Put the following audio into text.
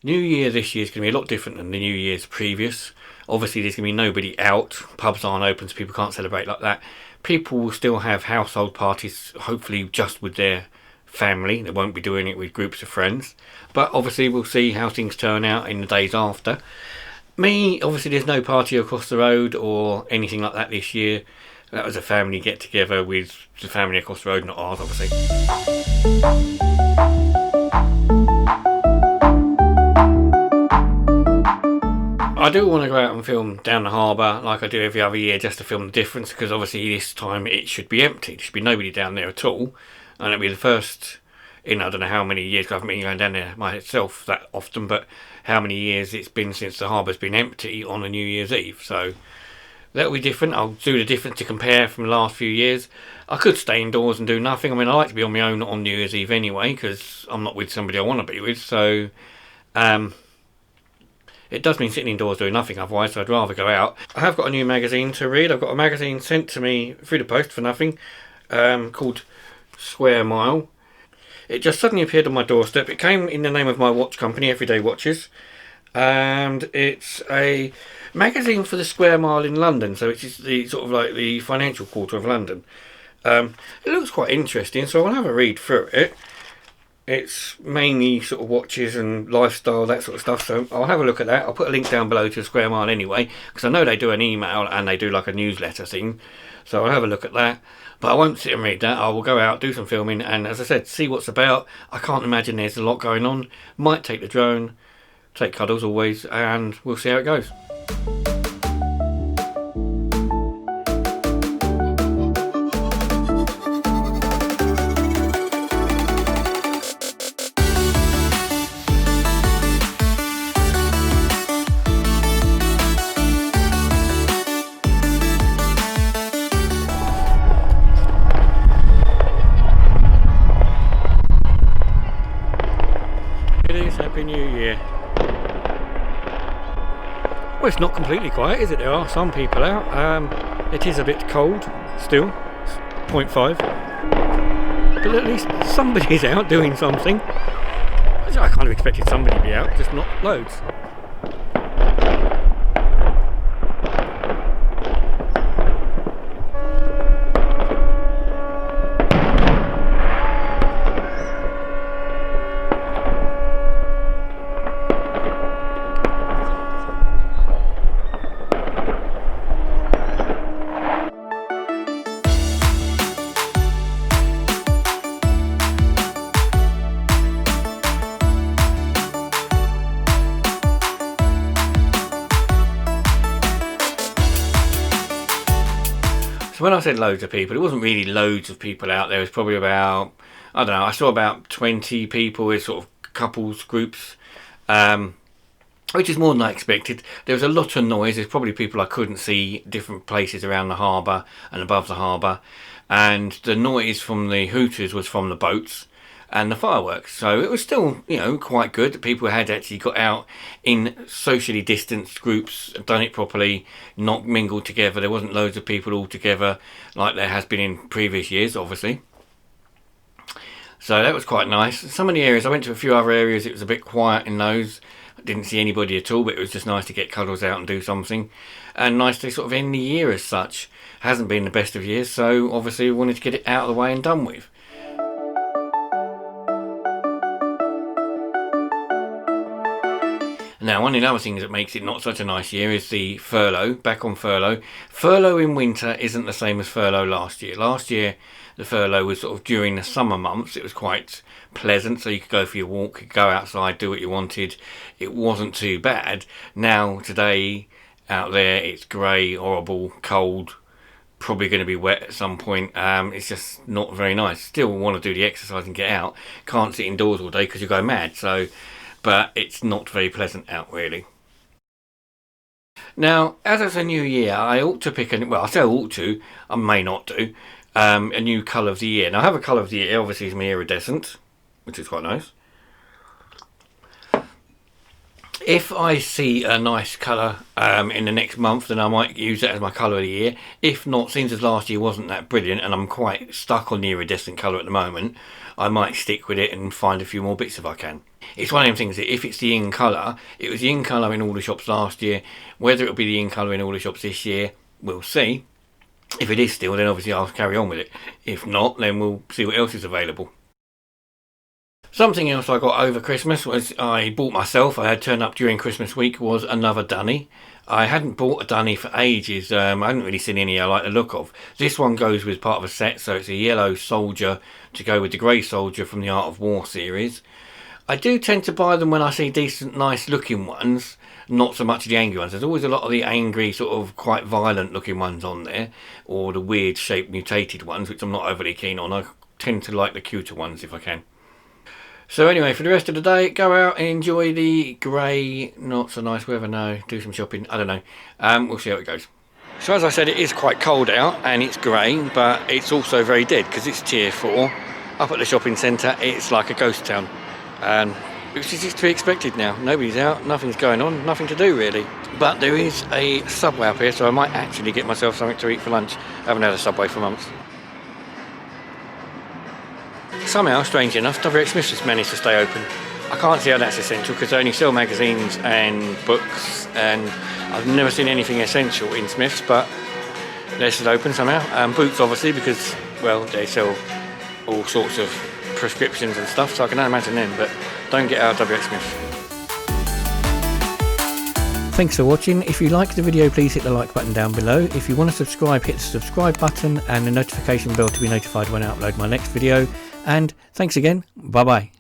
New Year this year is going to be a lot different than the New Year's previous. Obviously, there's going to be nobody out. Pubs aren't open, so people can't celebrate like that. People will still have household parties, hopefully just with their family. They won't be doing it with groups of friends. But obviously, we'll see how things turn out in the days after. Me, obviously, there's no party across the road or anything like that this year. That was a family get together with the family across the road, not ours, obviously. I do want to go out and film down the harbour like I do every other year, just to film the difference, because obviously this time it should be empty. There should be nobody down there at all, and it'll be the first in I don't know how many years, 'cause I haven't been going down there myself that often, but how many years it's been since the harbour's been empty on a New Year's Eve. So that'll be different. I'll do the difference to compare from the last few years. I could stay indoors and do nothing. I mean, I like to be on my own on New Year's Eve anyway, because I'm not with somebody I want to be with. So it does mean sitting indoors doing nothing otherwise, so I'd rather go out. I have got a new magazine to read. I've got a magazine sent to me through the post for nothing, called Square Mile. It just suddenly appeared on my doorstep. It came in the name of my watch company, Everyday Watches, and it's a magazine for the Square Mile in London, so it's the sort of like the financial quarter of London. It looks quite interesting, so I'll have a read through it. It's mainly sort of watches and lifestyle, that sort of stuff, so I'll have a look at that. I'll put a link down below to the Square Mile anyway, because I know they do an email and they do like a newsletter thing, so I'll have a look at that. But I won't sit and read that. I will go out, do some filming, and as I said, see what's about. I can't imagine there's a lot going on. Might take the drone, take cuddles always, and we'll see how it goes. Happy New Year. Well, it's not completely quiet, is it? There are some people out. It is a bit cold still, 0.5. But at least somebody's out doing something. I kind of expected somebody to be out, just not loads. When I said loads of people, it wasn't really loads of people out there. It was probably about, I don't know, I saw about 20 people with sort of couples, groups, which is more than I expected. There was a lot of noise. There's probably people I couldn't see, different places around the harbour and above the harbour. And the noise from the hooters was from the boats and the fireworks. So it was still, quite good that people had actually got out in socially distanced groups, done it properly, not mingled together. There wasn't loads of people all together like there has been in previous years, obviously. So that was quite nice. Some of the areas, I went to a few other areas, it was a bit quiet in those. I didn't see anybody at all, but it was just nice to get cuddles out and do something. And nice to sort of end the year as such. Hasn't been the best of years, so obviously we wanted to get it out of the way and done with. Now, one of the other things that makes it not such a nice year is the furlough, back on furlough. Furlough in winter isn't the same as furlough last year. Last year, the furlough was sort of during the summer months. It was quite pleasant, so you could go for your walk, you could go outside, do what you wanted. It wasn't too bad. Now, today, out there, it's grey, horrible, cold, probably going to be wet at some point. It's just not very nice. Still want to do the exercise and get out. Can't sit indoors all day because you go mad, so... But it's not very pleasant out, really. Now, as it's a new year, I ought to pick I say I ought to, I may not do, a new colour of the year. Now, I have a colour of the year, obviously it's my iridescent, which is quite nice. If I see a nice colour in the next month, then I might use it as my colour of the year. If not, since last year wasn't that brilliant and I'm quite stuck on the iridescent colour at the moment, I might stick with it and find a few more bits if I can. It's one of them things that if it's the in colour, it was the in colour in all the shops last year. Whether it'll be the in colour in all the shops this year, we'll see. If it is still, then obviously I'll carry on with it. If not, then we'll see what else is available. Something else I got over Christmas was I bought myself, I had turned up during Christmas week, was another dunny. I hadn't bought a dunny for ages. I hadn't really seen any I like the look of. This one goes with part of a set, so it's a yellow soldier to go with the grey soldier from the Art of War series. I do tend to buy them when I see decent, nice looking ones, not so much the angry ones. There's always a lot of the angry, sort of quite violent looking ones on there, or the weird shaped mutated ones, which I'm not overly keen on. I tend to like the cuter ones if I can. So anyway, for the rest of the day, go out and enjoy the grey, not so nice weather. No, do some shopping, I don't know. We'll see how it goes. So as I said, it is quite cold out and it's grey, but it's also very dead because it's tier 4. Up at the shopping centre, it's like a ghost town. Which is just to be expected now. Nobody's out, nothing's going on, nothing to do really. But there is a Subway up here, so I might actually get myself something to eat for lunch. I haven't had a Subway for months. Somehow, strange enough, WX Smith's just managed to stay open. I can't see how that's essential because they only sell magazines and books, and I've never seen anything essential in Smith's, but they're still open somehow. Boots obviously because, well, they sell all sorts of prescriptions and stuff, so I can imagine them, but don't get out of WX Smith. Thanks for watching. If you liked the video, please hit the like button down below. If you want to subscribe, hit the subscribe button and the notification bell to be notified when I upload my next video. And thanks again. Bye bye.